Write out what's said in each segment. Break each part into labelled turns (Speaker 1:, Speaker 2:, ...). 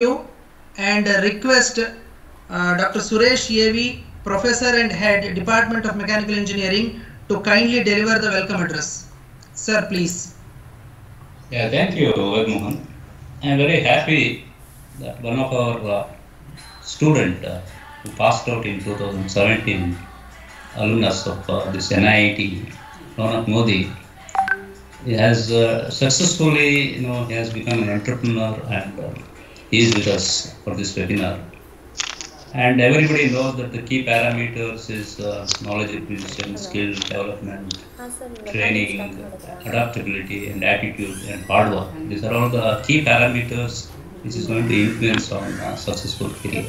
Speaker 1: you and request Dr. Suresh Yevi, Professor and Head, Department of Mechanical Engineering, to kindly deliver the welcome address. Sir, please.
Speaker 2: Yeah, thank you, Mohan. I am very happy that one of our student who passed out in 2017, alumnus of this NITE, Raunak Modi, he has successfully, he has become an entrepreneur and he is with us for this webinar. And everybody knows that the key parameters is knowledge acquisition, skill development, training, adaptability, and attitude and hard work. These are all the key parameters which is going to influence on successful career.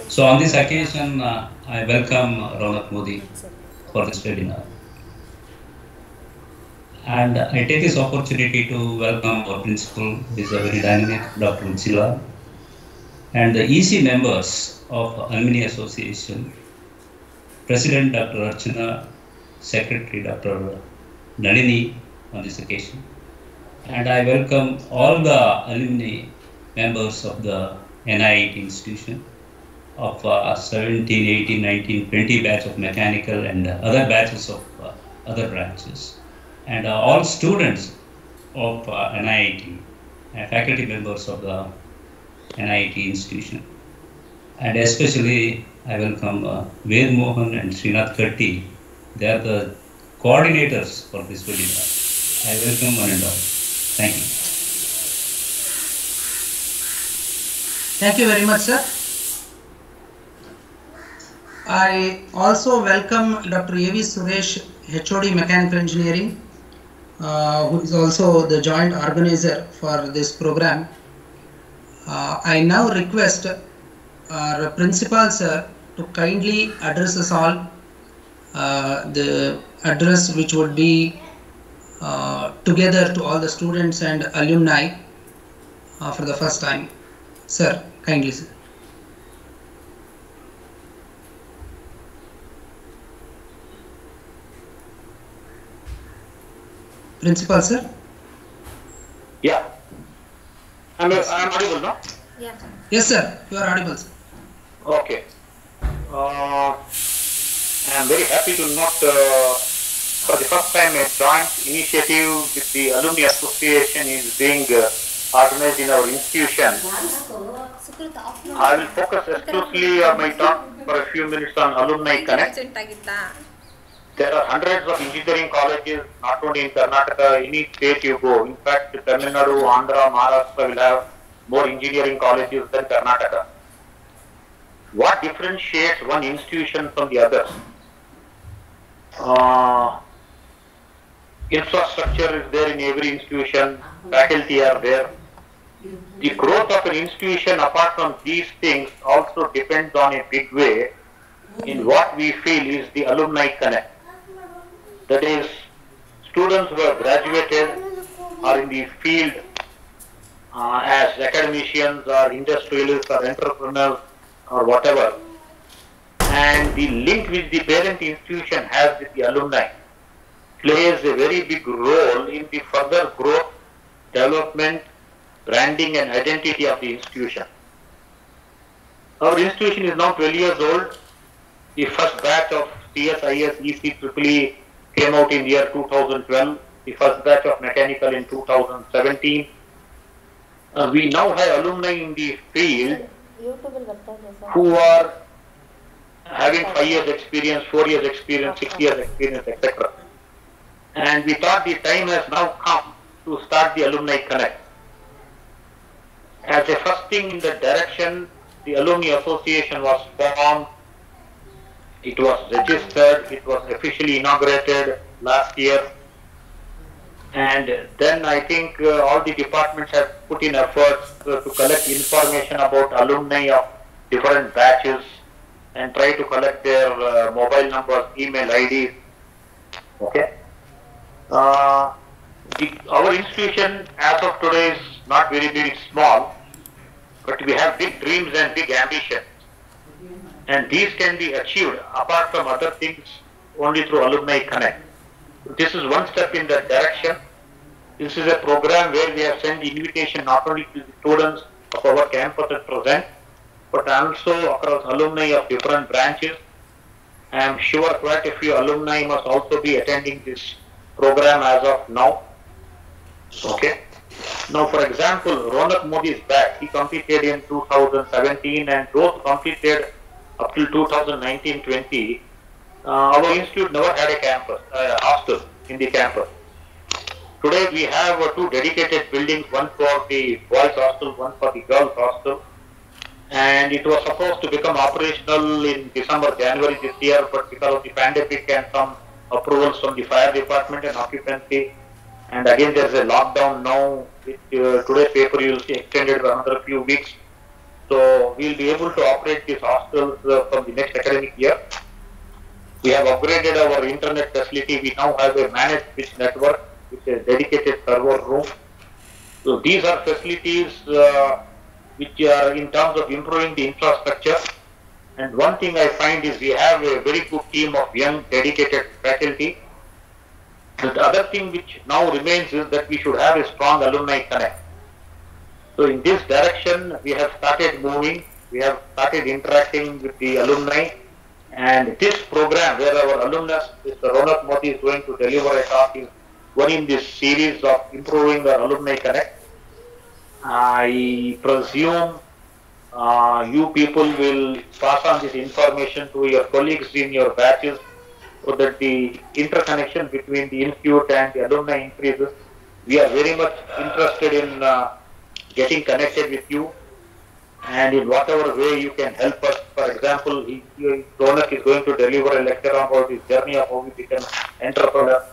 Speaker 2: So on this occasion, I welcome Raunak Modi for this webinar. And I take this opportunity to welcome our principal, who is a very dynamic, Dr. Uchila, and the EC members of Alumni Association, President Dr. Archana, Secretary Dr. Nalini on this occasion. And I welcome all the alumni members of the NITE institution of 17, 18, 19, 20 batch of mechanical and other batches of other branches. And all students of NITE and faculty members of the NITE institution. And especially I welcome Ved Mohan and Srinath Katti. They are the coordinators for this webinar. I welcome one and all. Thank you.
Speaker 1: Thank you very much, sir. I also welcome Dr. A.V. Suresh, HOD Mechanical Engineering, who is also the joint organizer for this program. I now request our principal sir to kindly address us all, the address which would be together to all the students and alumni for the first time. Sir, kindly sir. Principal sir?
Speaker 3: Yeah. I'm audible, no?
Speaker 4: Yeah.
Speaker 1: Yes sir, you are audible sir.
Speaker 3: Okay. I'm very happy to note for the first time a joint initiative with the Alumni Association is being organized in our institution. I will focus exclusively on my talk for a few minutes on Alumni Connect. There are hundreds of engineering colleges, not only in Karnataka, any state you go. In fact, Tamil Nadu, Andhra, Maharashtra will have more engineering colleges than Karnataka. What differentiates one institution from the others? Infrastructure is there in every institution, faculty are there. The growth of an institution apart from these things also depends on a big way in what we feel is the Alumni Connect. That is, students who have graduated are in the field as academicians or industrialists or entrepreneurs or whatever. And the link which the parent institution has with the alumni plays a very big role in the further growth, development, branding and identity of the institution. Our institution is now 12 years old. The first batch of CSIS ECEEE came out in the year 2012. The first batch of mechanical in 2017. We now have alumni in the field who are having 5 years experience, 4 years experience, 6 years experience, etc. And we thought the time has now come to start the Alumni Connect. As a first thing in the direction, the Alumni Association was formed, it was registered, it was officially inaugurated last year. And then I think all the departments have put in efforts to collect information about alumni of different batches and try to collect their mobile numbers, email IDs. Okay. Our institution as of today is not very, very small, but we have big dreams and big ambitions. And these can be achieved apart from other things only through Alumni Connect. This is one step in that direction. This is a program where we have sent the invitation not only to the students of our campus at present, but also across alumni of different branches. I am sure quite a few alumni must also be attending this program as of now. Okay. Now, for example, Raunak Modi is back. He completed in 2017, and those completed up till 2019-20. Our institute never had a campus, hostel in the campus. Today we have two dedicated buildings, one for the boys hostel, one for the girls hostel. And it was supposed to become operational in December, January this year, but because of the pandemic and some approvals from the fire department and occupancy, and again there is a lockdown now, which today's paper you will see extended for another few weeks. So we will be able to operate these hostels from the next academic year. We have upgraded our internet facility. We now have a managed switch network with a dedicated server room. So these are facilities which are in terms of improving the infrastructure. And one thing I find is we have a very good team of young dedicated faculty. The other thing which now remains is that we should have a strong alumni connect. So in this direction we have started moving, we have started interacting with the alumni, and this program where our alumnus, Mr. Raunak Modi, is going to deliver a talk is one in this series of improving our alumni connect. I presume you people will pass on this information to your colleagues in your batches so that the interconnection between the institute and the alumni increases. We are very much interested in getting connected with you, and in whatever way you can help us. For example, Raunak is going to deliver a lecture about his journey of how we become entrepreneur.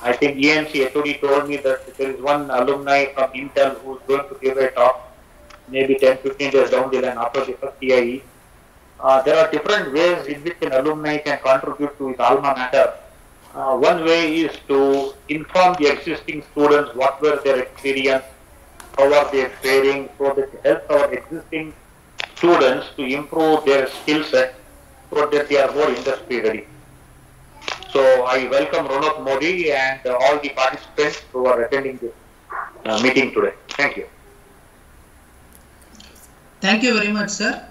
Speaker 3: I think ENC HOD told me that there is one alumni from Intel who is going to give a talk maybe 10-15 days down the line after the first TIE. There are different ways in which an alumni can contribute to his alma mater. One way is to inform the existing students what were their experience, how are they faring, so that it helps our existing students to improve their skill set so that they are more industry ready. So I welcome Raunak Modi and all the participants who are attending this meeting today. Thank you.
Speaker 1: Thank you very much, sir.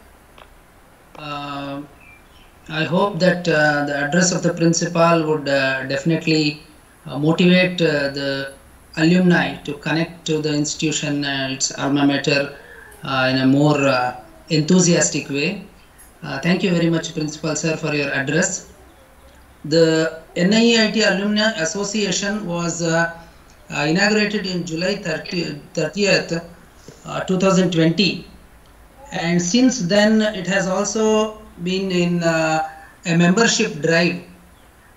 Speaker 1: I hope that the address of the principal would definitely motivate the alumni to connect to the institution and its alma mater in a more enthusiastic way. Thank you very much, Principal Sir, for your address. The NITIE Alumni Association was inaugurated in July 30th, 2020, and since then it has also been in a membership drive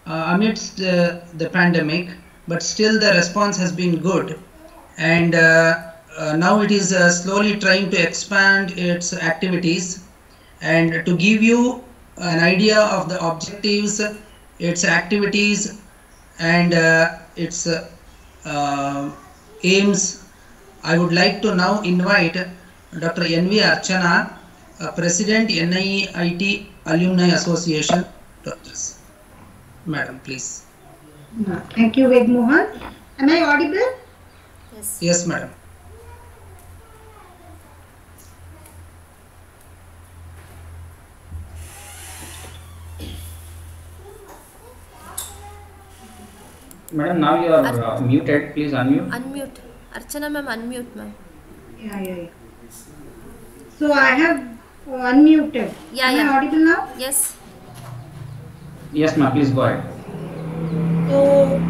Speaker 1: amidst the pandemic, but still the response has been good, and now it is slowly trying to expand its activities. And to give you an idea of the objectives, its activities and its aims, I would like to now invite Dr. N.V. Archana, President NITIE Alumni Association. Madam, please.
Speaker 4: Thank you, Ved Mohan. Am I audible?
Speaker 5: Yes.
Speaker 1: Yes, madam.
Speaker 6: Madam, now you are muted. Please unmute.
Speaker 5: Unmute. Archana ma'am, unmute ma'am.
Speaker 4: Yeah. So I have unmuted.
Speaker 5: Yeah,
Speaker 4: Am I audible now?
Speaker 5: Yes.
Speaker 6: Yes, ma'am. Please go ahead.
Speaker 4: So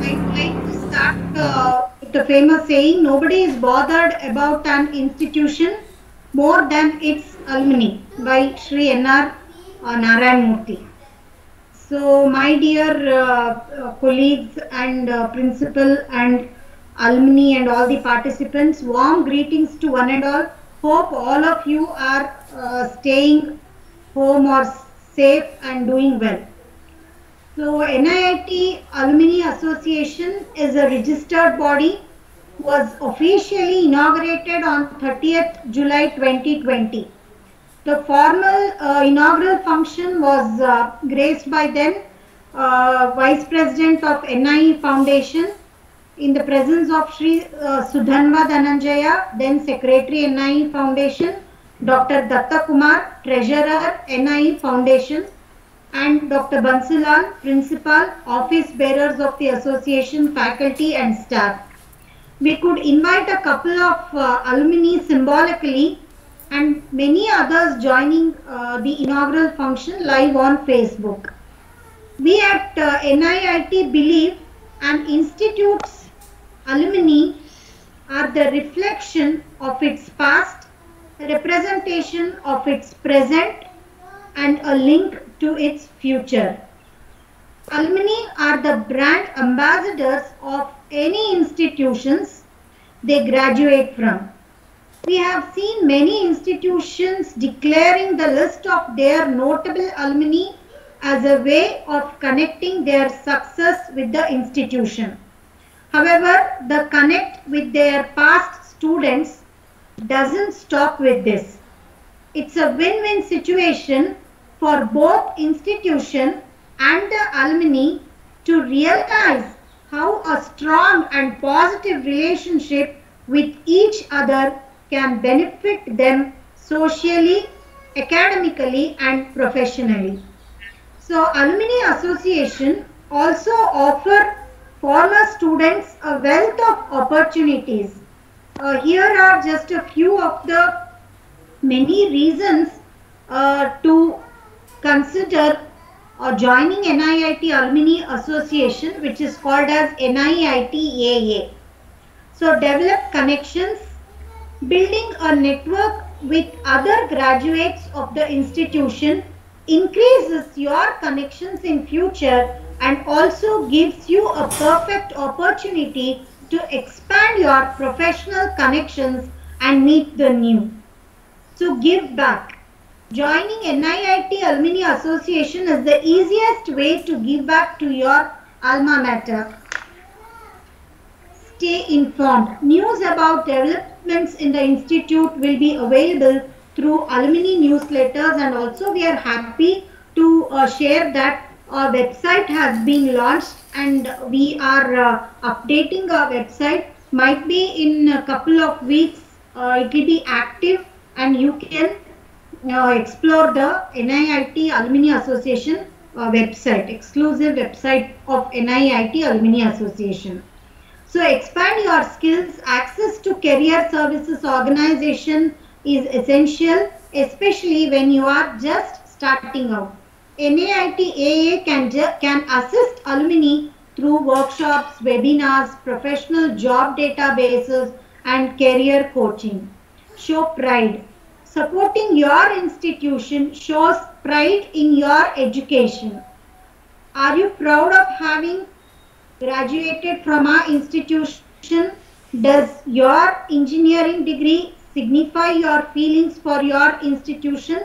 Speaker 4: I'd like to start with the famous saying, nobody is bothered about an institution more than its alumni, by Sri N.R. Narayan Murthy. So my dear colleagues and principal and alumni and all the participants, warm greetings to one and all. Hope all of you are staying home or safe and doing well. So NITIE Alumni Association is a registered body, was officially inaugurated on 30th July 2020. The formal inaugural function was graced by then Vice President of NIE Foundation, in the presence of Sri Sudhanva Dhananjaya, then Secretary NIE Foundation, Dr. Datta Kumar, Treasurer NIE Foundation, and Dr. Bansilal, Principal, Office Bearers of the Association, Faculty and Staff. We could invite a couple of alumni symbolically and many others joining the inaugural function live on Facebook. We at NIIT believe an institute's alumni are the reflection of its past, representation of its present, and a link to its future. Alumni are the brand ambassadors of any institutions they graduate from. We have seen many institutions declaring the list of their notable alumni as a way of connecting their success with the institution. However, the connect with their past students doesn't stop with this. It's a win-win situation for both institution and the alumni to realize how a strong and positive relationship with each other can benefit them socially, academically, and professionally. So, Alumni Association also offer former students a wealth of opportunities. Here are just a few of the many reasons to consider joining NIIT Alumni Association, which is called as NIIT AA. So, develop connections, building a network with other graduates of the institution increases your connections in future and also gives you a perfect opportunity to expand your professional connections and meet the new. So give back. Joining NIIT Alumni Association is the easiest way to give back to your alma mater. Stay informed. News about developments in the institute will be available through alumni newsletters, and also we are happy to share that our website has been launched and we are updating our website. Might be in a couple of weeks it will be active and you can explore the NIIT Alumni Association website, exclusive website of NIIT Alumni Association. So expand your skills. Access to career services organization is essential, especially when you are just starting out. NIIT AA can assist alumni through workshops, webinars, professional job databases, and career coaching. Show pride. Supporting your institution shows pride in your education. Are you proud of having graduated from our institution? Does your engineering degree signify your feelings for your institution?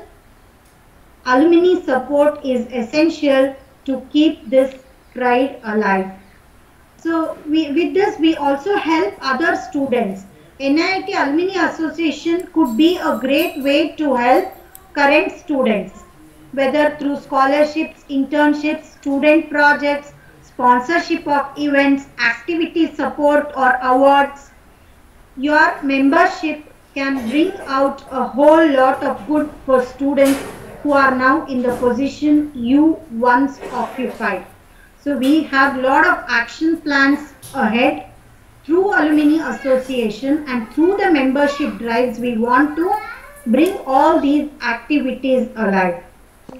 Speaker 4: Alumni support is essential to keep this pride alive. So with this we also help other students. NIIT Alumni Association could be a great way to help current students, whether through scholarships, internships, student projects, sponsorship of events, activity support or awards. Your membership can bring out a whole lot of good for students who are now in the position you once occupied. So we have a lot of action plans ahead through Alumni Association, and through the membership drives we want to bring all these activities alive.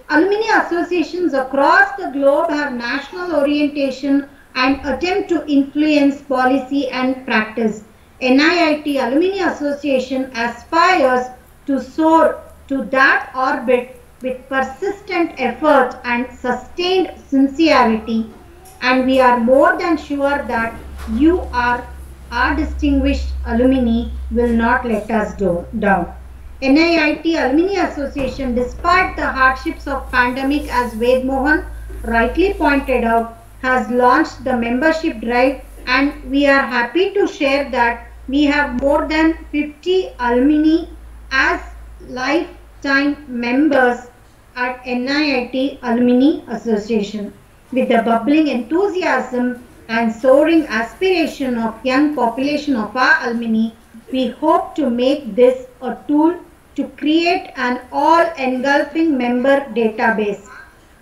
Speaker 4: Alumni associations across the globe have national orientation and attempt to influence policy and practice. NIIT Alumni Association aspires to soar to that orbit with persistent effort and sustained sincerity, and we are more than sure that you are our distinguished alumni will not let us down. NIIT Alumni Association, despite the hardships of pandemic, as Ved Mohan rightly pointed out, has launched the membership drive, and we are happy to share that we have more than 50 alumni as lifetime members at NIIT Alumni Association. With the bubbling enthusiasm and soaring aspiration of young population of our alumni, we hope to make this a tool to create an all-engulfing member database.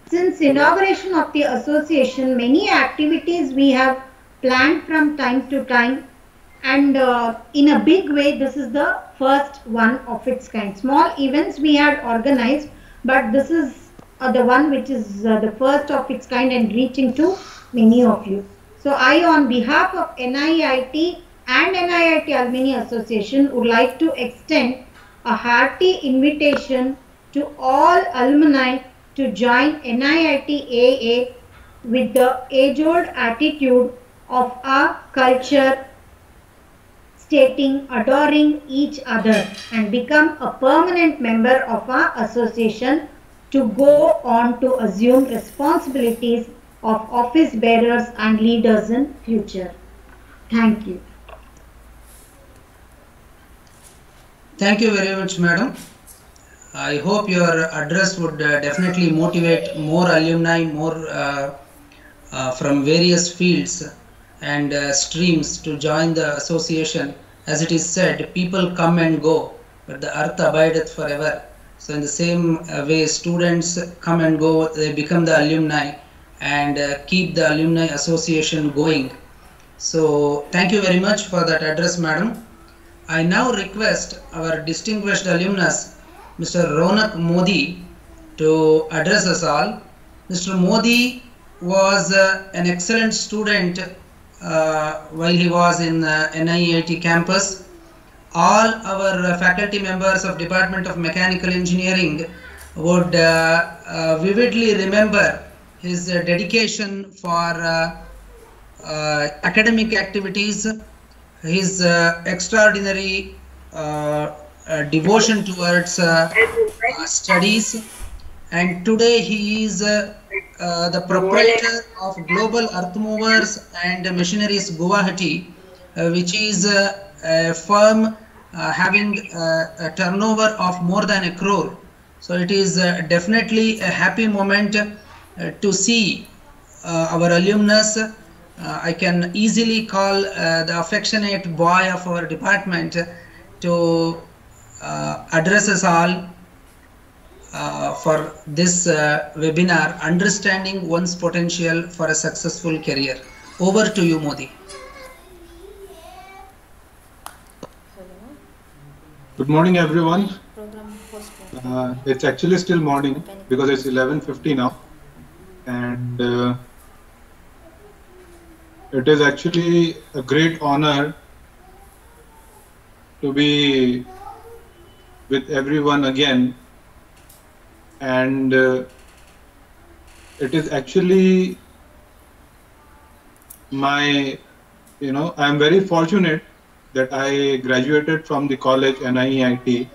Speaker 4: Since inauguration of the association, many activities we have planned from time to time, and in a big way this is the first one of its kind. Small events we had organized, but this is the one which is the first of its kind and reaching to many of you. So I, on behalf of NIIT and NIIT Alumni Association, would like to extend a hearty invitation to all alumni to join NIIT AA with the age-old attitude of our culture, stating adoring each other, and become a permanent member of our association to go on to assume responsibilities of office bearers and leaders in future. Thank you.
Speaker 1: Thank you very much, madam. I hope your address would definitely motivate more alumni, more from various fields and streams to join the association. As it is said, people come and go, but the earth abideth forever. So in the same way, students come and go, they become the alumni and keep the alumni association going. So thank you very much for that address, madam. I now request our distinguished alumnus, Mr. Raunak Modi, to address us all. Mr. Modi was an excellent student while he was in NIET campus. All our faculty members of Department of Mechanical Engineering would vividly remember his dedication for academic activities, his extraordinary devotion towards studies, and today he is the proprietor of Global Earth Movers and Machineries Guwahati, which is a firm having a turnover of more than 1 crore. So it is definitely a happy moment to see our alumnus. I can easily call the affectionate boy of our department to address us all for this webinar, Understanding One's Potential for a Successful Career. Over to you, Modi.
Speaker 7: Good morning, everyone. It's actually still morning because it's 11:50 now, and it is actually a great honor to be with everyone again, and it is actually my, I'm very fortunate that I graduated from the college NIET,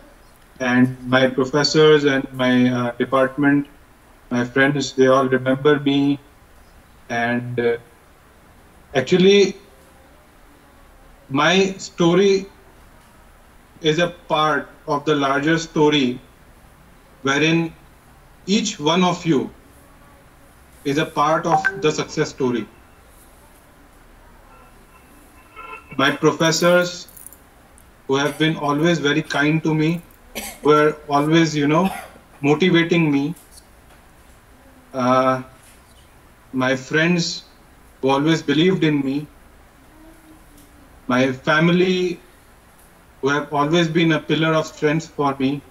Speaker 7: and my professors and my department, my friends, they all remember me, and actually my story is a part of the larger story wherein each one of you is a part of the success story. My professors, who have been always very kind to me, were always, motivating me. My friends who always believed in me. My family, who have always been a pillar of strength for me.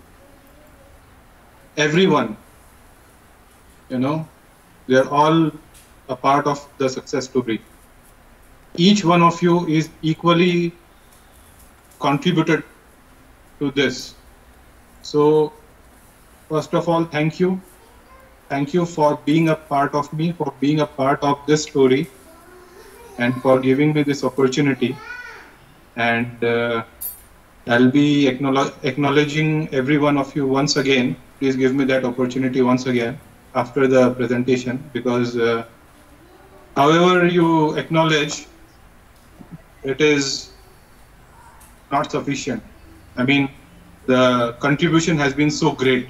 Speaker 7: Everyone, they're all a part of the success story. Each one of you is equally contributed to this. So, first of all, thank you. Thank you for being a part of me, for being a part of this story, and for giving me this opportunity. And I'll be acknowledging every one of you once again. Please give me that opportunity once again after the presentation, because however you acknowledge, it is not sufficient. I mean, the contribution has been so great.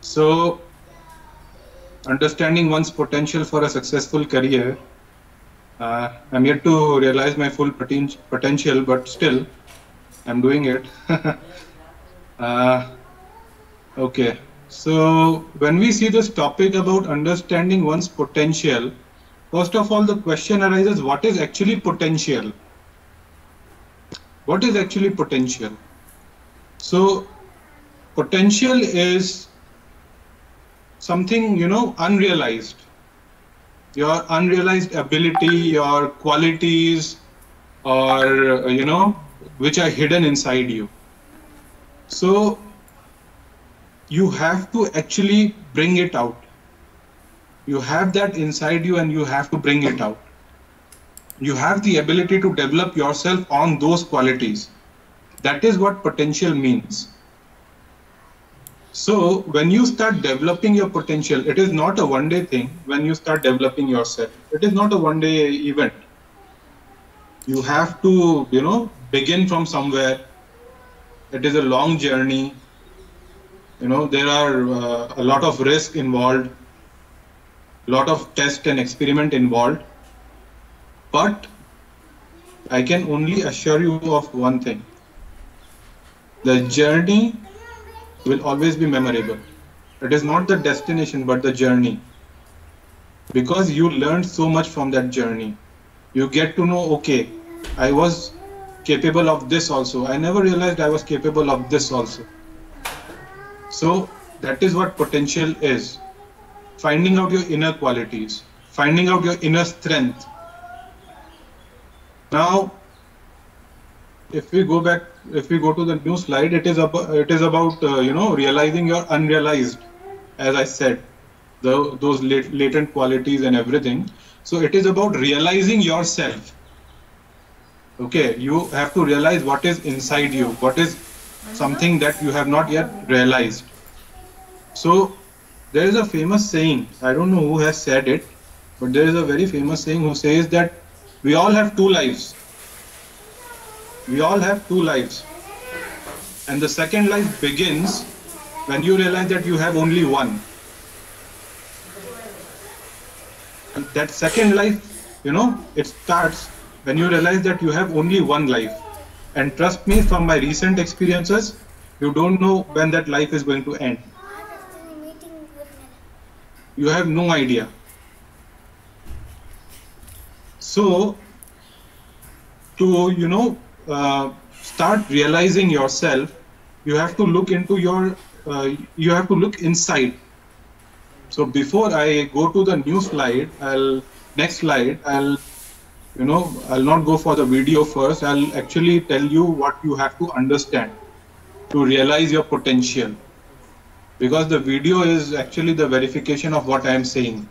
Speaker 7: So, understanding one's potential for a successful career I'm yet to realize my full potential, but still, I'm doing it. Okay. So when we see this topic about understanding one's potential, first of all, the question arises, what is actually potential? What is actually potential? So potential is something, unrealized. Your unrealized ability, your qualities, or, which are hidden inside you. So you have to actually bring it out. You have that inside you and you have to bring it out. You have the ability to develop yourself on those qualities. That is what potential means. So when you start developing your potential, it is not a one-day thing. When you start developing yourself, it is not a one-day event. You have to, begin from somewhere. It is a long journey. There are a lot of risk involved, a lot of test and experiment involved. But I can only assure you of one thing. The journey will always be memorable. It is not the destination, but the journey. Because you learned so much from that journey. You get to know, okay, I was capable of this also. I never realized I was capable of this also. So that is what potential is. Finding out your inner qualities, finding out your inner strength. Now, if we go to the new slide, it is about realizing your unrealized, as I said, those latent qualities and everything. So it is about realizing yourself. Okay, you have to realize what is inside you, what is something that you have not yet realized. So there is a famous saying, I don't know who has said it, but there is a very famous saying who says that we all have two lives. We all have two lives. And the second life begins when you realize that you have only one. And that second life, it starts when you realize that you have only one life. And trust me, from my recent experiences, you don't know when that life is going to end. You have no idea. So, to, start realizing yourself, you have to look into you have to look inside. So before I go to the new slide, next slide, I'll not go for the video first. I'll actually tell you what you have to understand to realize your potential. Because the video is actually the verification of what I am saying.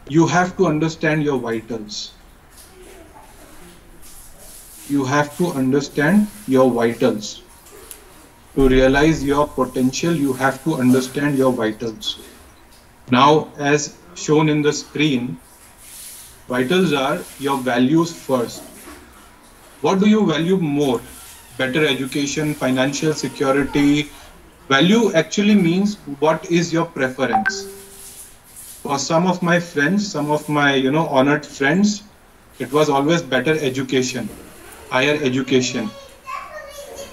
Speaker 7: You have to understand your vitals. You have to understand your vitals. To realize your potential, you have to understand your vitals. Now, as shown in the screen, vitals are your values first. What do you value more? Better education, financial security. Value actually means what is your preference. For some of my friends, some of my honored friends, it was always better education, higher education.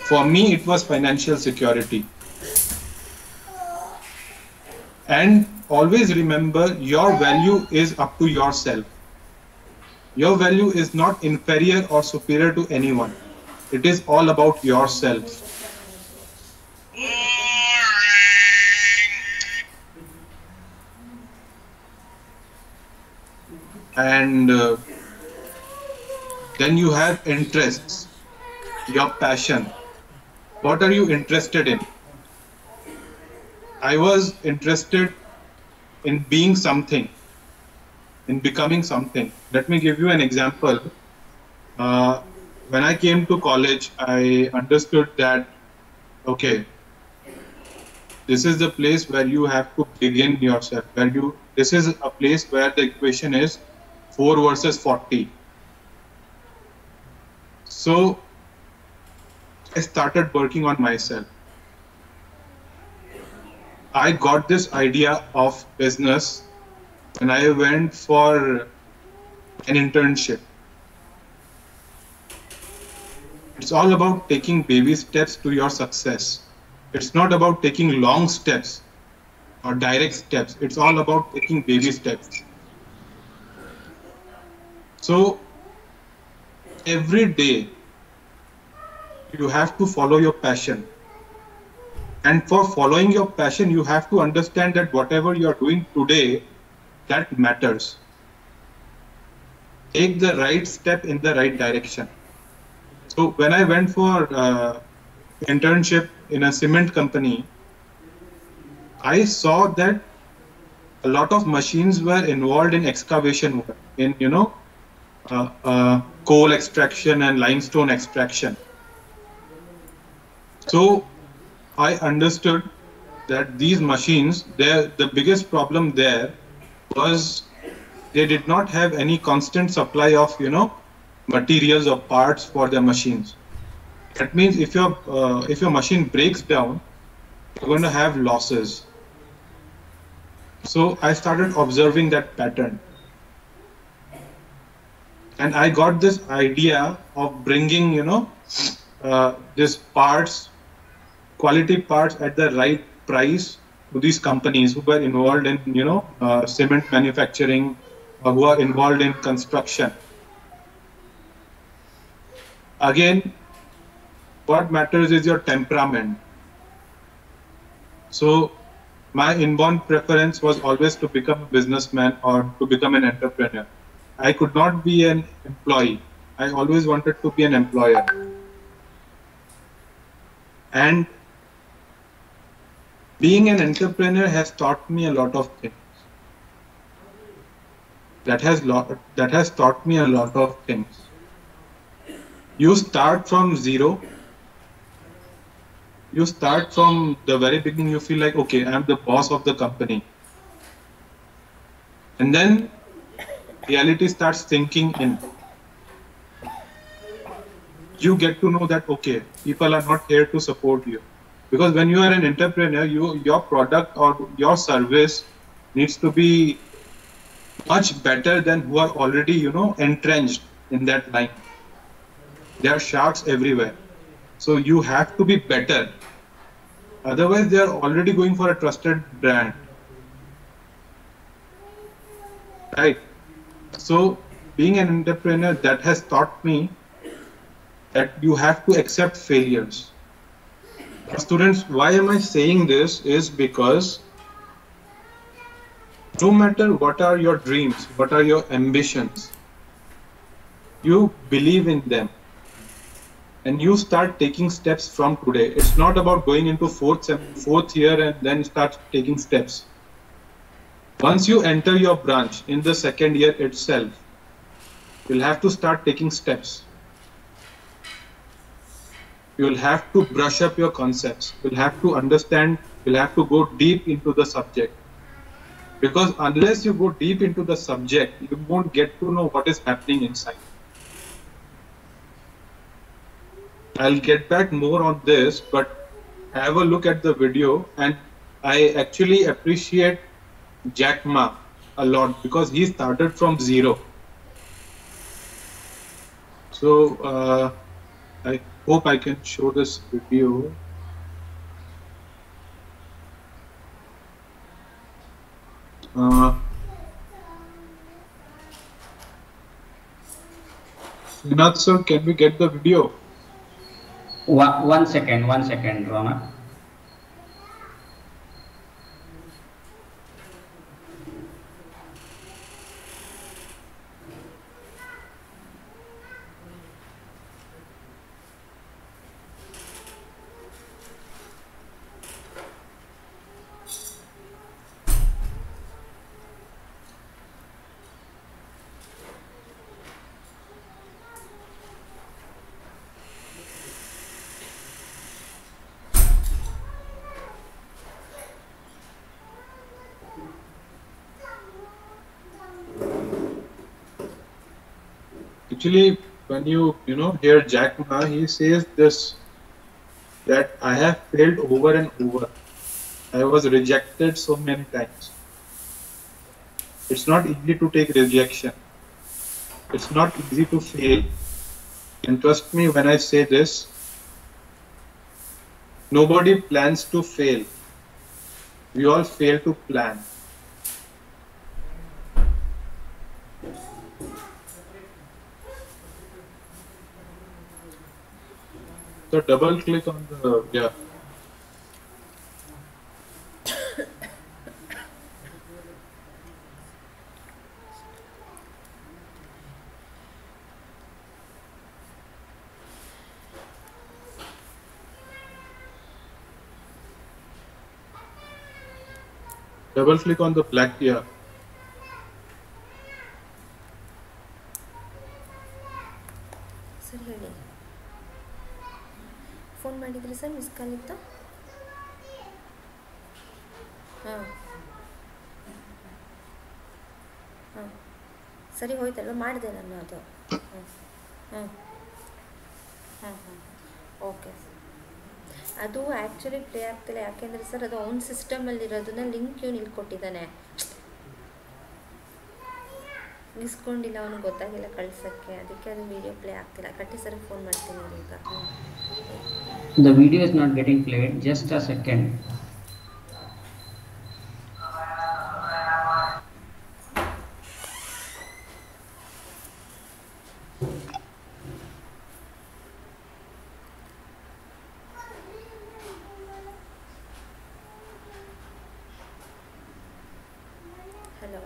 Speaker 7: For me, it was financial security. And always remember, your value is up to yourself. Your value is not inferior or superior to anyone. It is all about yourself. And then you have interests, your passion. What are you interested in? I was interested in being something, in becoming something. Let me give you an example. When I came to college, I understood that, okay, this is the place where you have to begin yourself. This is a place where the equation is 4 versus 40. So I started working on myself. I got this idea of business when I went for an internship. It's all about taking baby steps to your success. It's not about taking long steps or direct steps. It's all about taking baby steps. So every day you have to follow your passion. And for following your passion, you have to understand that whatever you are doing today, that matters. Take the right step in the right direction. So when I went for internship in a cement company, I saw that a lot of machines were involved in excavation work, in coal extraction and limestone extraction. So I understood that these machines, the biggest problem there was they did not have any constant supply of materials or parts for their machines. That means if your machine breaks down, you're going to have losses. So I started observing that pattern, and I got this idea of bringing these parts, quality parts at the right price to these companies who were involved in cement manufacturing or who are involved in construction. Again, what matters is your temperament. So my inborn preference was always to become a businessman or to become an entrepreneur. I could not be an employee. I always wanted to be an employer. And being an entrepreneur has taught me a lot of things. That has taught me a lot of things. You start from zero. You start from the very beginning. You feel like, okay, I'm the boss of the company. And then reality starts sinking in. You get to know that, okay, people are not here to support you. Because when you are an entrepreneur, your product or your service needs to be much better than who are already, entrenched in that line. There are sharks everywhere. So you have to be better. Otherwise, they are already going for a trusted brand. Right? So being an entrepreneur, that has taught me that you have to accept failures. Students, why am I saying this is because no matter what are your dreams, what are your ambitions, you believe in them and you start taking steps from today. It's not about going into fourth year and then start taking steps. Once you enter your branch in the second year itself, you'll have to start taking steps. You'll have to brush up your concepts. You'll have to understand, you'll have to go deep into the subject. Because unless you go deep into the subject, you won't get to know what is happening inside. I'll get back more on this, but have a look at the video, and I actually appreciate Jack Ma a lot because he started from zero. So I hope I can show this video. Srinath sir, can we get the video?
Speaker 6: One second, Raunak.
Speaker 7: Actually, when you hear Jack Ma, he says this, that I have failed over and over. I was rejected so many times. It's not easy to take rejection. It's not easy to fail. And trust me when I say this, nobody plans to fail. We all fail to plan. So double click on the, yeah. Double click on the black, yeah.
Speaker 5: Sir ಹೇಳಿ phone ಮಾಡಿದ್ರಿ sir miss call ಇತ್ತು ಹಾಂ ಹಾಂ ಸರಿ ಹೋಯ್ತಲ್ವ ಮಾಡಿದೆ ನಾನು ಅದು ಹ್ಞೂ ಹ್ಞೂ ಹಾಂ ಹಾಂ ಓಕೆ ಅದು ಆ್ಯಕ್ಚುಲಿ ಪ್ಲೇ ಆಗ್ತಿಲ್ಲ ಯಾಕೆಂದರೆ ಸರ್ ಅದು ಅವ್ನ ಸಿಸ್ಟಮಲ್ಲಿರೋದನ್ನ ಲಿಂಕ್ ಇವನು ಇಲ್ಲಿ ಕೊಟ್ಟಿದ್ದಾನೆ ಇಸ್ಕೊಂಡಿಲ್ಲ ಅವನಿಗೆ ಗೊತ್ತಾಗಿಲ್ಲ ಕಳ್ಸೋಕ್ಕೆ ಅದಕ್ಕೆ ಅದು ವೀಡಿಯೋ ಪ್ಲೇ ಆಗ್ತಿಲ್ಲ ಕಟ್ಟಿ ಸರ್ ಫೋನ್ ಮಾಡ್ತೀನಿ ಈಗ
Speaker 6: The video is not getting played. Just a second.
Speaker 5: Hello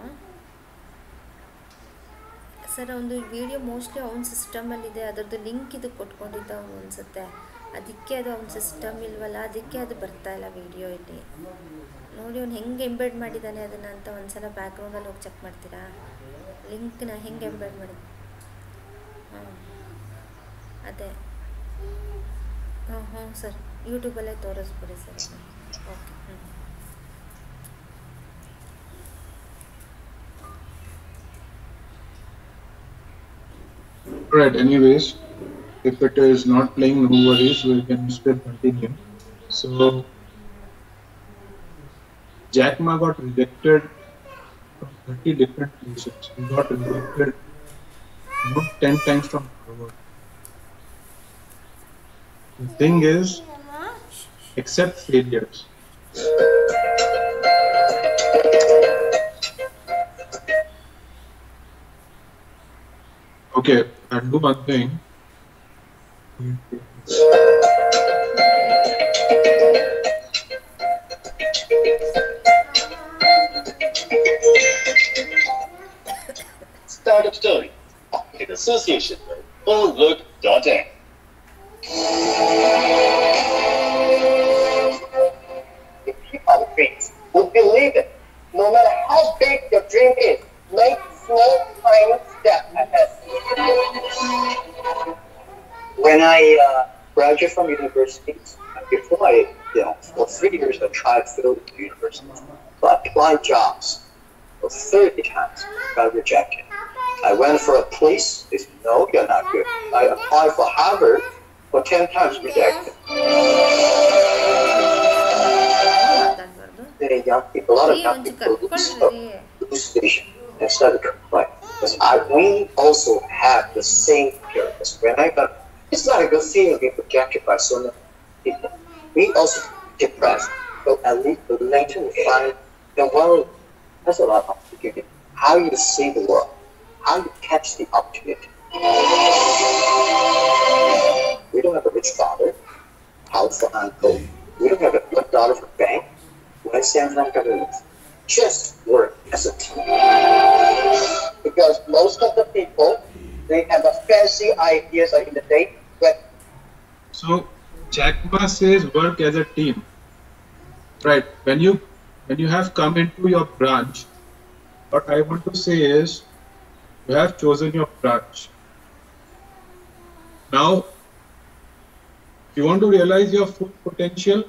Speaker 5: sir ಒಂದು ವಿಡಿಯೋ ಮೋಸ್ಟ್ಲಿ ಅವ್ನ ಸಿಸ್ಟಮಲ್ಲಿದೆ ಅದರದ್ದು ಲಿಂಕ್ ಇದು ಕೊಟ್ಕೊಂಡಿದ್ದ ಅವನು ಅನಿಸುತ್ತೆ ಅದಕ್ಕೆ ಅದು ಅವ್ನ ಸಿಸ್ಟಮ್ ಇಲ್ವಲ್ಲ ಅದಕ್ಕೆ ಅದು ಬರ್ತಾಯಿಲ್ಲ ವಿಡಿಯೋ ಇಲ್ಲಿ ನೋಡಿ ಅವ್ನು ಹೆಂಗೆ ಎಂಬೆಡ್ ಮಾಡಿದ್ದಾನೆ ಅದನ್ನು ಅಂತ ಒಂದ್ಸಲ ಬ್ಯಾಕ್ಗ್ರೌಂಡಲ್ಲಿ ಹೋಗಿ ಚೆಕ್ ಮಾಡ್ತೀರಾ ಲಿಂಕ್ನ ಹೆಂಗೆ ಎಂಬೆಡ್ ಮಾಡಿ ಹಾಂ ಅದೇ ಹ್ಞೂ ಸರ್ ಯೂಟ್ಯೂಬಲ್ಲೇ ತೋರಿಸ್ಬಿಡಿ sir okay
Speaker 7: Right, anyways, if it is not playing, no worries, we can still continue. So, Jack Ma got rejected from 30 different places. He got rejected not 10 times from Harvard. The thing is, accept failures. Okay, I'll do one thing.
Speaker 8: Startup story in association with Outlook.in. If you have dreams, would believe it. No matter how big your dream is, make small, tiny steps ahead. When I graduated from university, before for 3 years I tried to go to university. So I applied jobs for 30 times, got rejected. I went for a police, they said, no, you're not good. I applied for Harvard for 10 times, rejected. The young people, a lot of young people lose vision and started complaining. Because we also have the same fear. Because when I got, it's not a good feeling being rejected by so many people. We also depressed. So at least later we find the world has a lot of opportunity. How you see the world, how you catch the opportunity. We don't have a rich father, house for uncle. We don't have a good dollar for bank. When I say I'm not going to just work as a team. Because most of the people, they have a fancy ideas in the day. But
Speaker 7: So Jack Ma says work as a team. Right. When you have come into your branch, what I want to say is you have chosen your branch. Now, if you want to realize your full potential,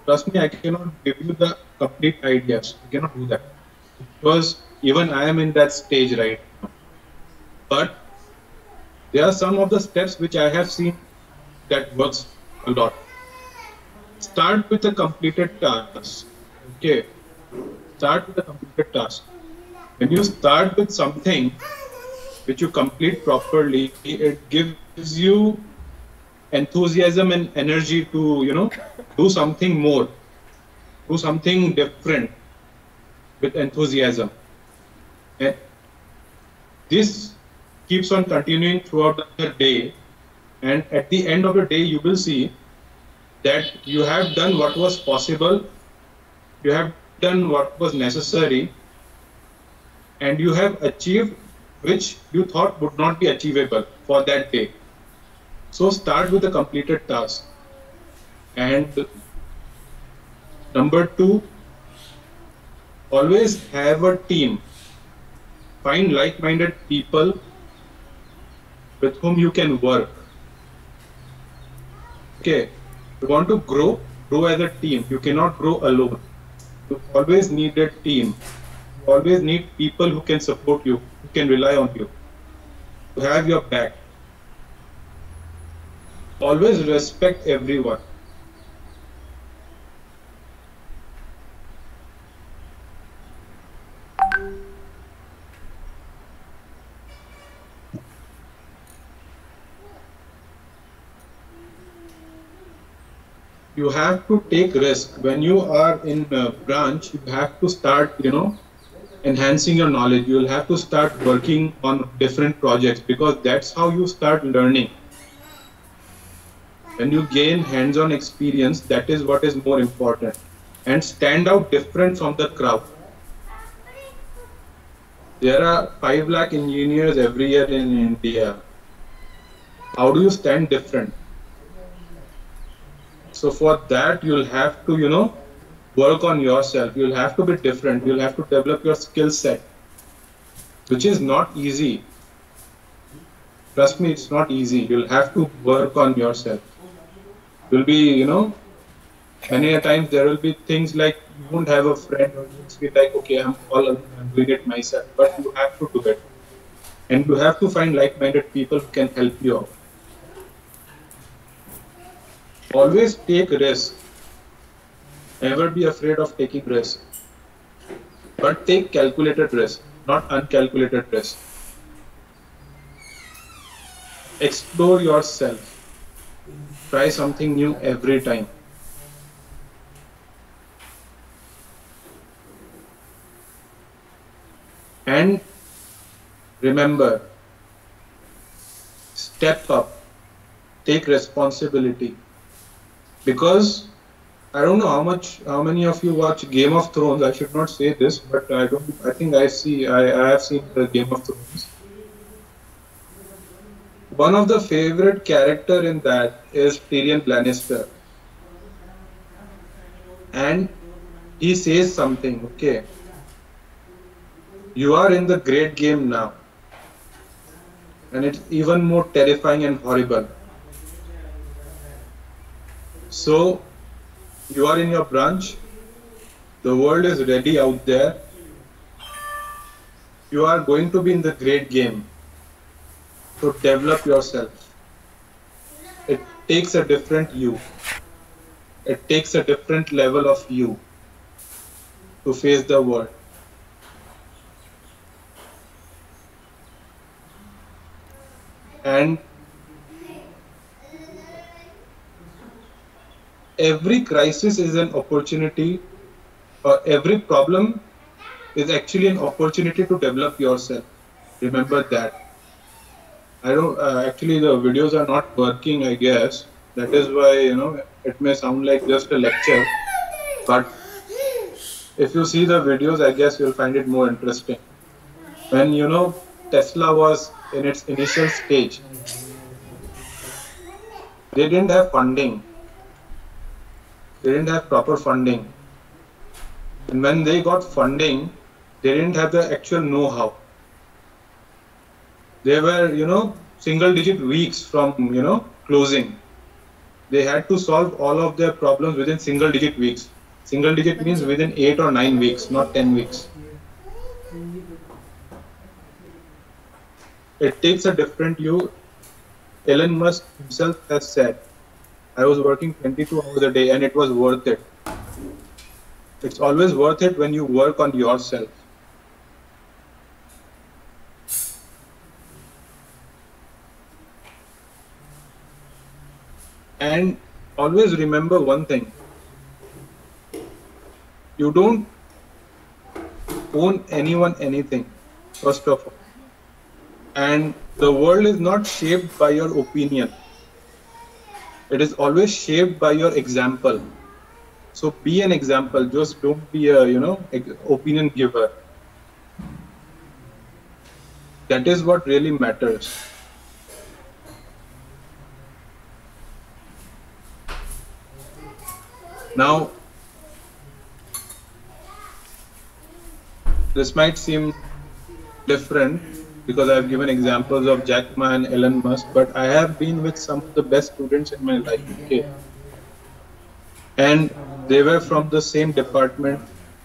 Speaker 7: trust me, I cannot give you the complete ideas. I cannot do that. Because even I am in that stage right now. But there are some of the steps which I have seen that works a lot. Start with a completed task. Okay. Start with a completed task. When you start with something which you complete properly, it gives you enthusiasm and energy to, do something more, do something different with enthusiasm. And this keeps on continuing throughout the day. And at the end of the day, you will see that you have done what was possible, you have done what was necessary, and you have achieved which you thought would not be achievable for that day. So start with a completed task. And number 2, always have a team. Find like-minded people with whom you can work. Okay, you want to grow as a team. You cannot grow alone. You always need a team. You always need people who can support you, who can rely on you, who have your back. Always respect everyone. You have to take risk. When you are in a branch, you have to start, enhancing your knowledge. You will have to start working on different projects, because that's how you start learning. When you gain hands-on experience, that is what is more important. And stand out different from the crowd. There are 5 lakh engineers every year in India. How do you stand different? So for that, you'll have to, work on yourself. You'll have to be different. You'll have to develop your skill set, which is not easy. Trust me, it's not easy. You'll have to work on yourself. You'll be, many a times there will be things like you won't have a friend, or you'll be like, okay, I'm doing it myself. But you have to do it. And you have to find like-minded people who can help you out. Always take risk. Never be afraid of taking risk. But take calculated risk, not uncalculated risk. Explore yourself. Try something new every time. And remember, step up, take responsibility. Because I don't know how many of you watch Game of Thrones. I should not say this, but I think I have seen the Game of Thrones. One of the favorite character in that is Tyrion Lannister. And he says something, okay, you are in the great game now. And it's even more terrifying and horrible. So, you are in your branch, the world is ready out there, you are going to be in the great game, so develop yourself. It takes a different you, it takes a different level of you to face the world. And every crisis is an opportunity, or every problem is actually an opportunity to develop yourself. Remember that. I don't, actually the videos are not working, I guess. That is why, it may sound like just a lecture. But if you see the videos, I guess you'll find it more interesting. When, Tesla was in its initial stage, they didn't have funding. They didn't have proper funding. And when they got funding, they didn't have the actual know-how. They were, single-digit weeks from, closing. They had to solve all of their problems within single-digit weeks. Single-digit means within 8 or 9 weeks, not 10 weeks. It takes a different you. Elon Musk himself has said, I was working 22 hours a day and it was worth it. It's always worth it when you work on yourself. And always remember one thing. You don't own anyone anything, first of all. And the world is not shaped by your opinion. It is always shaped by your example. So be an example. Just don't be a, opinion giver. That is what really matters. Now, this might seem different because I've given examples of Jack Ma and Elon Musk, but I have been with some of the best students in my life. Okay. And they were from the same department,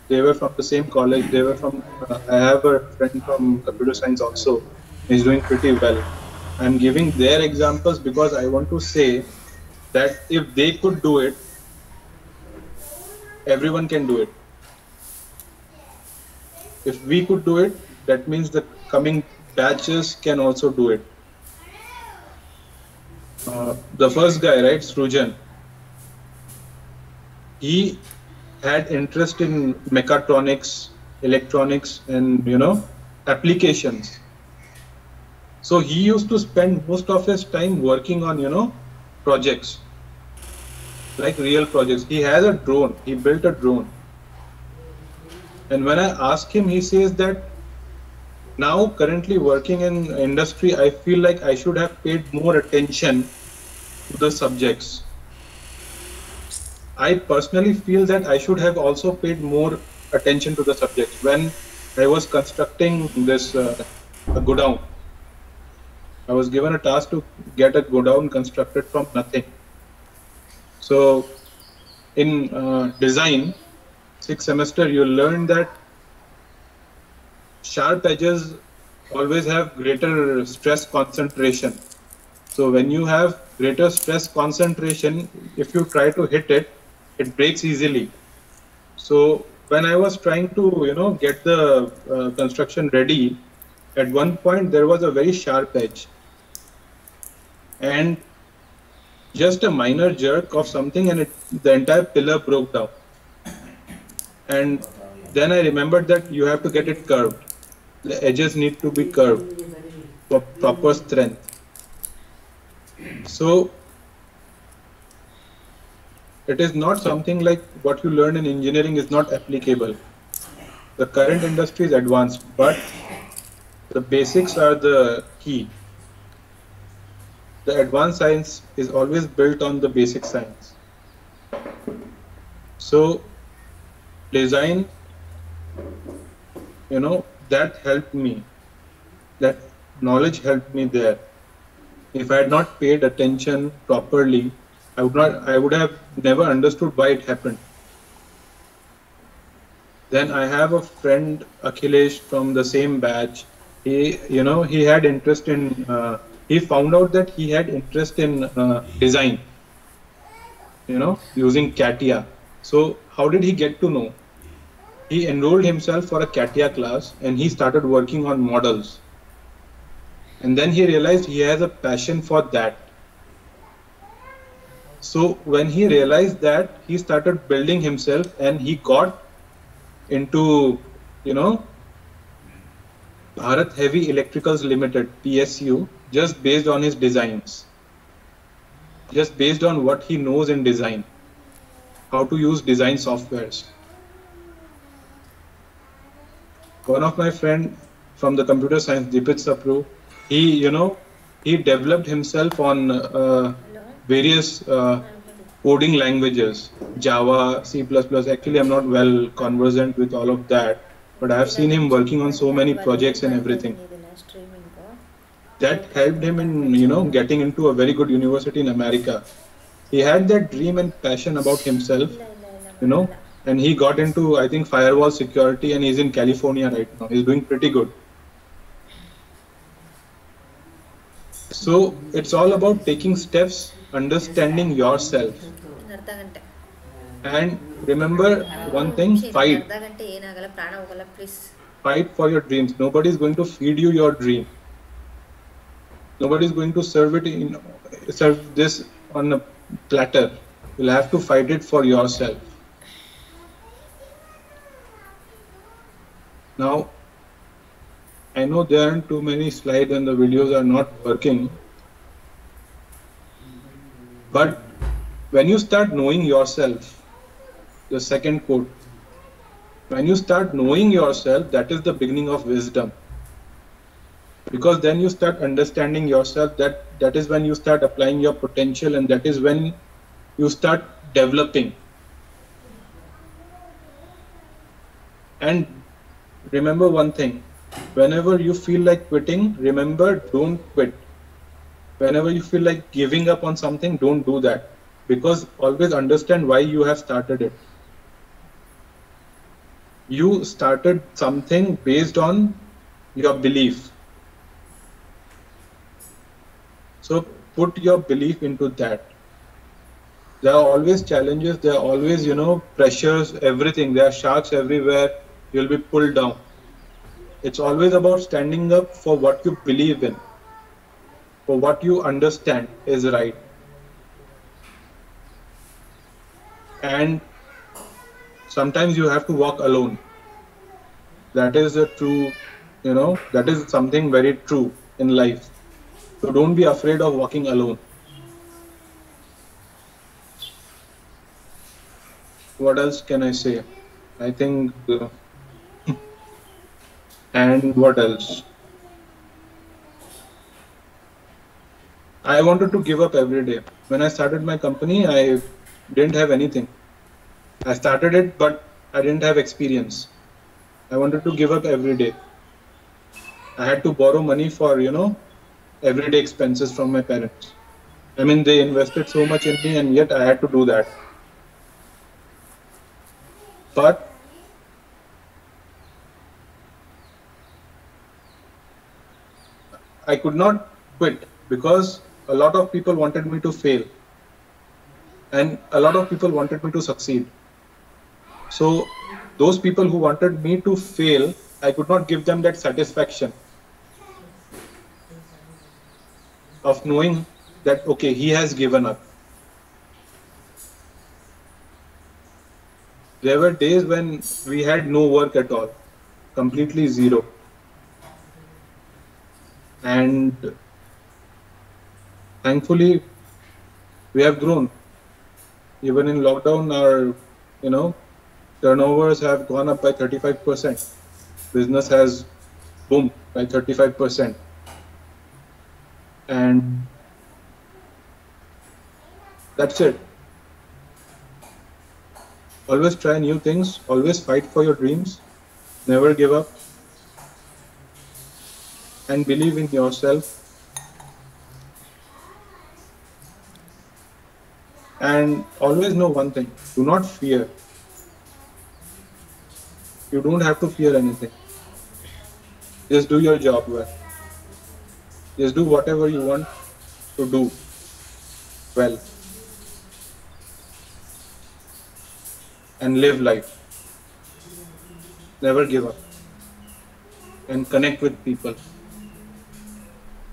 Speaker 7: they were from the same college, they were from, I have a friend from computer science also, he's doing pretty well. I'm giving their examples because I want to say that if they could do it, everyone can do it. If we could do it, that means the coming batches can also do it. The first guy, right, Srujan, he had interest in mechatronics, electronics, and applications. So he used to spend most of his time working on projects, like real projects. He has a drone, he built a drone. And when I ask him, he says that now currently working in industry, I feel like I should have paid more attention to the subjects. I personally feel that I should have also paid more attention to the subjects. When I was constructing this godown, I was given a task to get a godown constructed from nothing. So in design, 6th semester, you learn that sharp edges always have greater stress concentration. So when you have greater stress concentration, if you try to hit it, it breaks easily. So when I was trying to, get the construction ready, at one point there was a very sharp edge. And just a minor jerk of something and the entire pillar broke down. And then I remembered that you have to get it curved. The edges need to be curved for proper strength. So it is not something like what you learn in engineering is not applicable. The current industry is advanced, but the basics are the key. The advanced science is always built on the basic science. So design, that helped me. That knowledge helped me there. If I had not paid attention properly, I would have never understood why it happened. Then I have a friend, Akhilesh, from the same batch. He had interest in, he found out that he had interest in design, using CATIA. So how did he get to know? He enrolled himself for a CATIA class and he started working on models. And then he realized he has a passion for that. So when he realized that, he started building himself and he got into, Bharat Heavy Electricals Limited, PSU, just based on his designs. Just based on what he knows in design, how to use design softwares. One of my friend from the computer science, Deepit Sapru, he developed himself on various coding languages, Java, C++. Actually, I'm not well conversant with all of that, but I have seen him working on so many projects and everything. That helped him in, getting into a very good university in America. He had that dream and passion about himself, and he got into, I think, firewall security, and he's in California right now. He's doing pretty good. So it's all about taking steps, understanding yourself. And remember one thing, fight. Fight for your dreams. Nobody is going to feed you your dream. Nobody is going to serve this on a platter. You'll have to fight it for yourself. Now, I know there aren't too many slides and the videos are not working. But when you start knowing yourself, the second quote, when you start knowing yourself, that is the beginning of wisdom. Because then you start understanding yourself, that is when you start applying your potential, and that is when you start developing. And remember one thing, whenever you feel like quitting, remember, don't quit. Whenever you feel like giving up on something, don't do that. Because always understand why you have started it. You started something based on your belief. So put your belief into that. There are always challenges, there are always, pressures, everything. There are sharks everywhere. You'll be pulled down. It's always about standing up for what you believe in, for what you understand is right. And sometimes you have to walk alone. That is a true, that is something very true in life. So don't be afraid of walking alone. What else can I say? I think, and what else? I wanted to give up every day. When I started my company, I didn't have anything. I started it, but I didn't have experience. I wanted to give up every day. I had to borrow money for, everyday expenses from my parents. I mean, they invested so much in me, and yet I had to do that. But I could not quit because a lot of people wanted me to fail. And a lot of people wanted me to succeed. So those people who wanted me to fail, I could not give them that satisfaction of knowing that, okay, he has given up. There were days when we had no work at all, completely zero. And thankfully, we have grown. Even in lockdown, our, turnovers have gone up by 35%. Business has boomed by 35%. And that's it. Always try new things, always fight for your dreams, never give up, and believe in yourself. And always know one thing, do not fear. You don't have to fear anything. Just do your job well. Just do whatever you want to do well. And live life. Never give up. And connect with people.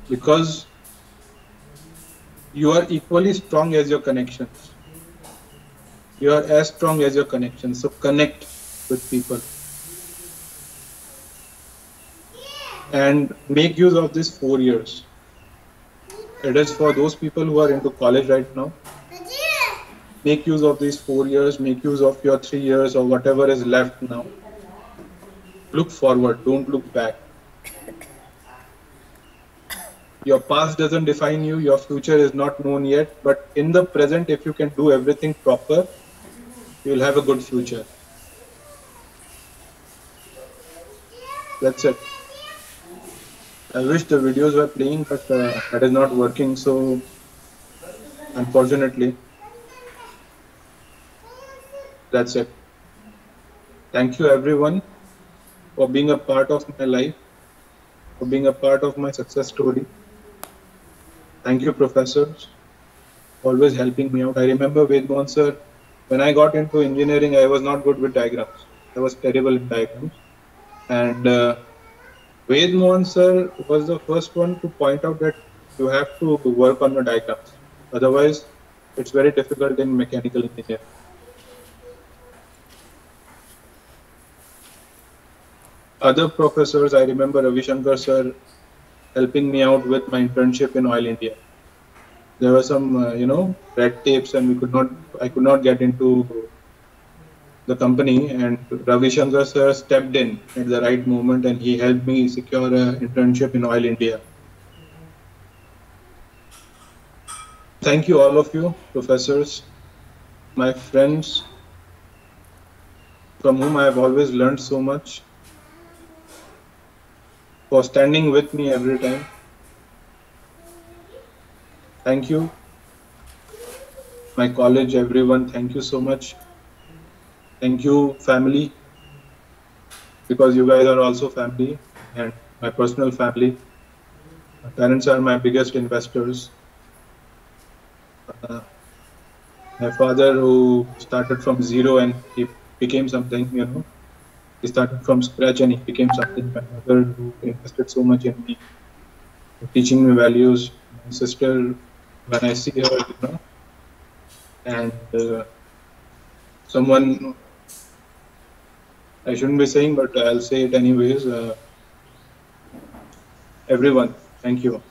Speaker 7: Because you are equally strong as your connections. You are as strong as your connections. So connect with people. And make use of these 4 years. It is for those people who are into college right now. Make use of these 4 years, make use of your 3 years or whatever is left now. Look forward, don't look back. Your past doesn't define you, your future is not known yet, but in the present, if you can do everything proper, you'll have a good future. That's it. I wish the videos were playing, but that is not working, so unfortunately, that's it. Thank you everyone for being a part of my life, for being a part of my success story. Thank you, professors, always helping me out. I remember Vedmohan sir, when I got into engineering, I was not good with diagrams. I was terrible in diagrams. And Vedmohan sir was the first one to point out that you have to work on the diagrams. Otherwise, it's very difficult in mechanical engineering. Other professors, I remember Ravi Shankar sir helping me out with my internship in Oil India. There were some, red tapes, and I could not get into the company, and Ravi Shankar sir stepped in at the right moment, and he helped me secure an internship in Oil India. Thank you, all of you, professors, my friends, from whom I have always learned so much, for standing with me every time. Thank you. My college, everyone, thank you so much. Thank you, family, because you guys are also family, and my personal family. My parents are my biggest investors. My father, who started from zero and he became something, he started from scratch and he became something. My mother, who invested so much in me, teaching me values. My sister, when I see her, and someone, I shouldn't be saying, but I'll say it anyways. Everyone, thank you.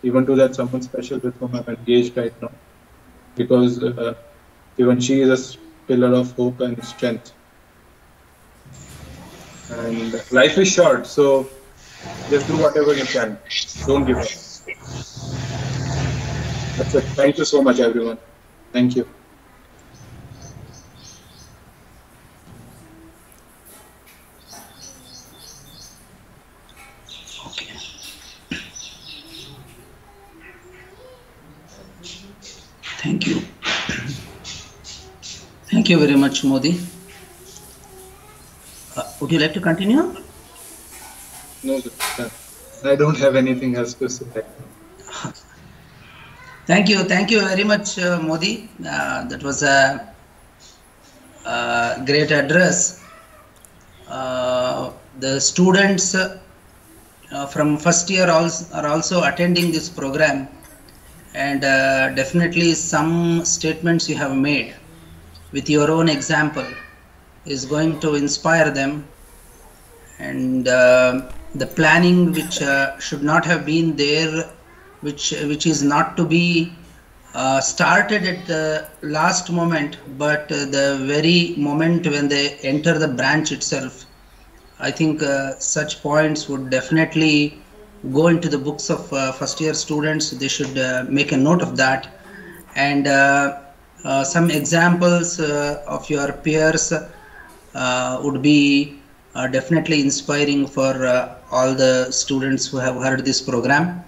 Speaker 7: Even to that someone special with whom I'm engaged right now, because even she is a pillar of hope and strength. And life is short, so just do whatever you can. Don't give up. That's it. Thank you so much, everyone. Thank you.
Speaker 1: Okay. Thank you. Thank you very much, Modi. Would you like to continue?
Speaker 7: No, sir. I don't have anything else to say.
Speaker 1: Thank you very much, Modi. That was a great address. The students from first year are also attending this program, and definitely some statements you have made with your own example is going to inspire them, and the planning which should not have been there, which is not to be started at the last moment, but the very moment when they enter the branch itself. I think such points would definitely go into the books of first year students. They should make a note of that, and some examples of your peers would be definitely inspiring for all the students who have heard this program.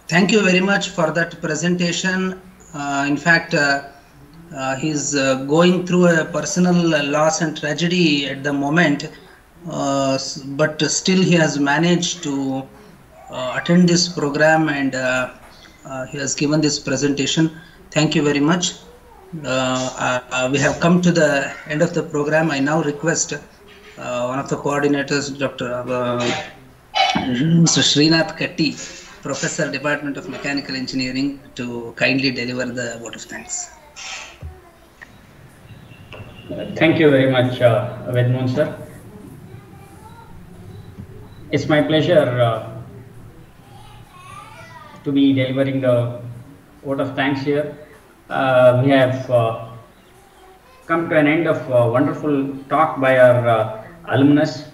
Speaker 1: Thank you very much for that presentation. In fact, he's going through a personal loss and tragedy at the moment, but still he has managed to attend this program, and he has given this presentation. Thank you very much. We have come to the end of the program. I now request one of the coordinators, Dr. Mr. Srinath Katti, Professor, Department of Mechanical Engineering, to kindly deliver the vote of thanks.
Speaker 6: Thank you very much, Vedmohan sir. It's my pleasure to be delivering the vote of thanks here. We have come to an end of a wonderful talk by our alumnus.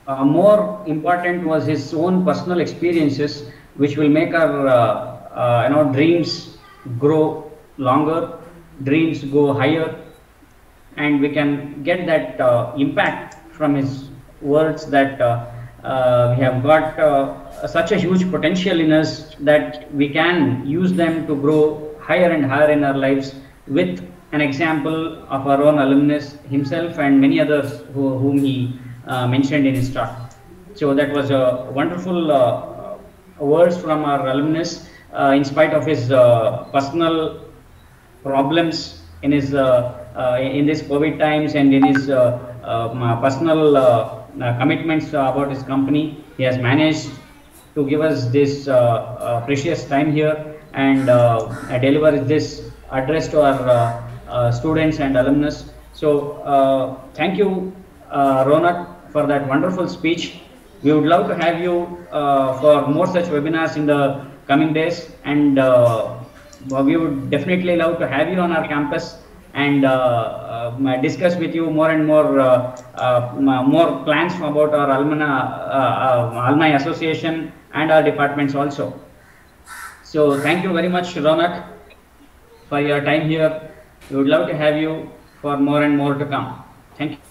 Speaker 6: More important was his own personal experiences, which will make our dreams grow longer, dreams go higher, and we can get that impact from his words that we have got such a huge potential in us that we can use them to grow higher and higher in our lives, with an example of our own alumnus himself and many others whom he mentioned in his talk. So that was a wonderful words from our alumnus, in spite of his personal problems in his in this COVID times and in his personal commitments about his company. He has managed to give us this precious time here, and deliver this address to our students and alumnus. So thank you, Raunak, for that wonderful speech. We would love to have you for more such webinars in the coming days, and we would definitely love to have you on our campus and discuss with you more and more more plans about our alumni association and our departments also. So thank you very much, Raunak, for your time here. We would love to have you for more and more to come. Thank you.